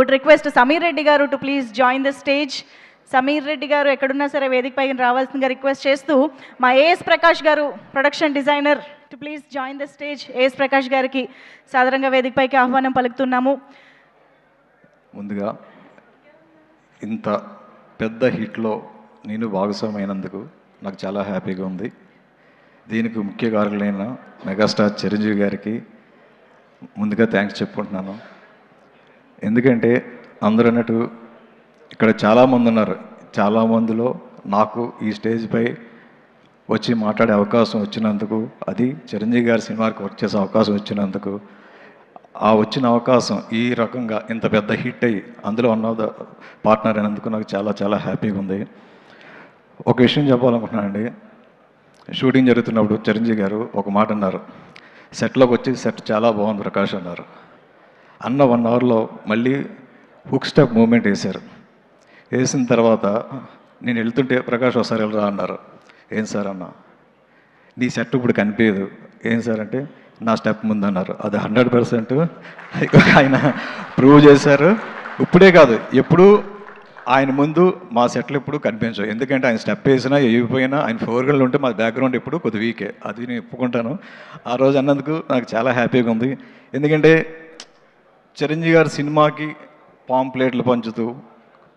Would request Sameer Reddy గారు to please join the stage. Sameer Reddy గారు ఎక్కడున్నా సరే వేదిక పైన రావాల్సిందిగా రిక్వెస్ట్ చేస్తూ మా ఏఎస్ ప్రకాష్ గారు production designer to please join the stage. AS Prakash గారికి సాధారణంగా వేదిక పైకి ఆహ్వానం పలుకుతున్నాము. ముందుగా ఇంత పెద్ద హిట్లో నేను భాగస్వామైనందుకు నాకు చాలా హ్యాపీగా ఉంది. దీనికి ముఖ్య కారకులైన మెగాస్టార్ చిరంజీవి గారికి ముందుగా థ్యాంక్స్ చెప్పుకుంటున్నాను. ఎందుకంటే అందరూ అన్నట్టు ఇక్కడ చాలామంది ఉన్నారు. చాలామందిలో నాకు ఈ స్టేజ్పై వచ్చి మాట్లాడే అవకాశం వచ్చినందుకు, అది చిరంజీవి గారి సినిమాకి వర్క్ చేసే అవకాశం వచ్చినందుకు, ఆ వచ్చిన అవకాశం ఈ రకంగా ఇంత పెద్ద హిట్ అయ్యి అందులో ఉన్న పార్ట్నర్ అయినందుకు నాకు చాలా చాలా హ్యాపీగా ఉంది. ఒక విషయం చెప్పాలనుకుంటున్నానండి. షూటింగ్ జరుగుతున్నప్పుడు చిరంజీవి గారు ఒక మాట అన్నారు, సెట్లోకి వచ్చి సెట్ చాలా బాగుంది ప్రకాష్ అన్నారు. అన్న 1 అవర్లో మళ్ళీ హుక్ స్టెప్ మూమెంట్ వేశారు. వేసిన తర్వాత నేను వెళ్తుంటే ప్రకాష్ ఒకసారి వెళ్ళరా అన్నారు. ఏం సార్ అన్న, నీ సెట్ ఇప్పుడు కనిపించదు. ఏం సార్ అంటే నా స్టెప్ ముందన్నారు. అది 100% ఆయన ప్రూవ్ చేశారు. ఇప్పుడే కాదు, ఎప్పుడు ఆయన ముందు మా సెట్లు ఎప్పుడు కనిపించవు. ఎందుకంటే ఆయన స్టెప్ వేసినా వేయకపోయినా ఆయన ఫోర్గళ్ళు ఉంటే మా బ్యాక్గ్రౌండ్ ఎప్పుడు కొద్ది వీకే, అది నేను ఒప్పుకుంటాను. ఆ రోజు అన్నందుకు నాకు చాలా హ్యాపీగా ఉంది. ఎందుకంటే చిరంజీవి గారి సినిమాకి పాంప్లెట్లు పంచుతూ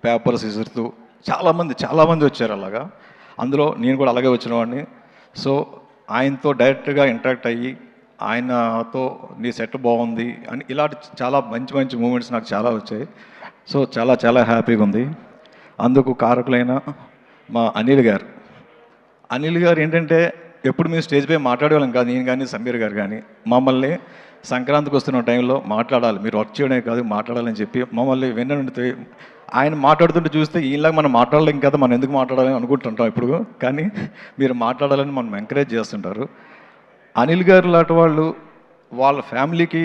పేపర్స్ విసురుతూ చాలామంది వచ్చారు అలాగా. అందులో నేను కూడా అలాగే వచ్చిన వాడిని. సో ఆయనతో డైరెక్ట్గా ఇంటరాక్ట్ అయ్యి ఆయనతో నీ సెట్ బాగుంది అని ఇలాంటి చాలా మంచి మూమెంట్స్ నాకు చాలా వచ్చాయి. సో చాలా చాలా హ్యాపీగా ఉంది. అందుకు కారకులైన మా అనిల్ గారు ఏంటంటే ఎప్పుడు మేము స్టేజ్ పై మాట్లాడేవాళ్ళం కాదు. నేను కానీ సమీర్ గారు కానీ మమ్మల్ని సంక్రాంతికి వస్తున్న టైంలో మాట్లాడాలి, మీరు వర్క్ చేయడమే కాదు మాట్లాడాలని చెప్పి మమ్మల్ని వెన్నంటే ఆయన మాట్లాడుతుంటే చూస్తే ఈలాగా మనం మాట్లాడలేం కదా, మనం ఎందుకు మాట్లాడాలని అనుకుంటుంటాం ఇప్పుడు. కానీ మీరు మాట్లాడాలని మనం ఎంకరేజ్ చేస్తుంటారు. అనిల్ గారు లాంటి వాళ్ళు వాళ్ళ ఫ్యామిలీకి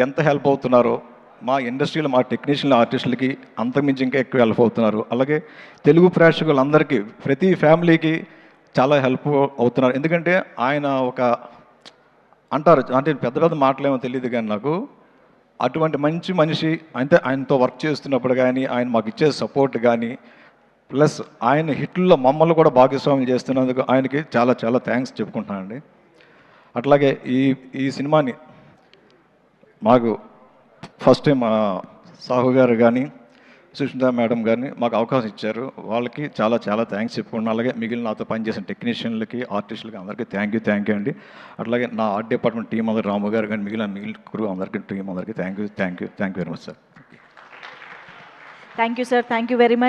ఎంత హెల్ప్ అవుతున్నారో మా ఇండస్ట్రీలో మా టెక్నీషియన్ ఆర్టిస్టులకి అంతకుమించి ఇంకా ఎక్కువ హెల్ప్ అవుతున్నారు. అలాగే తెలుగు ప్రేక్షకులందరికీ ప్రతి ఫ్యామిలీకి చాలా హెల్ప్ అవుతున్నారు. ఎందుకంటే ఆయన ఒక అంటారు అంటే పెద్ద మాటలేమో తెలియదు కానీ నాకు అటువంటి మంచి మనిషి అంటే ఆయనతో వర్క్ చేస్తున్నప్పుడు కానీ ఆయన మాకు ఇచ్చే సపోర్ట్ కానీ ప్లస్ ఆయన హిట్లలో మమ్మల్ని కూడా భాగస్వాములు చేస్తున్నందుకు ఆయనకి చాలా చాలా థ్యాంక్స్ చెప్పుకుంటున్నానండి. అట్లాగే ఈ సినిమాని మాకు ఫస్ట్ టైం సాహు గారు కానీ సుష్మిత మేడం గారిని మాకు అవకాశం ఇచ్చారు. వాళ్ళకి చాలా చాలా థ్యాంక్స్ చెప్పుకున్నాను. అలాగే మిగిలిన నాతో పనిచేసిన టెక్నీషియన్లకి ఆర్టిస్టులకి అందరికీ థ్యాంక్ యూ అండి. అట్లాగే నా ఆర్ట్ డిపార్ట్మెంట్ టీం అందరూ రాము గారు కానీ మిగిలిన క్రూ అందరికీ టీం అందరికీ thank you very much sir. Thank you sir, thank you very much.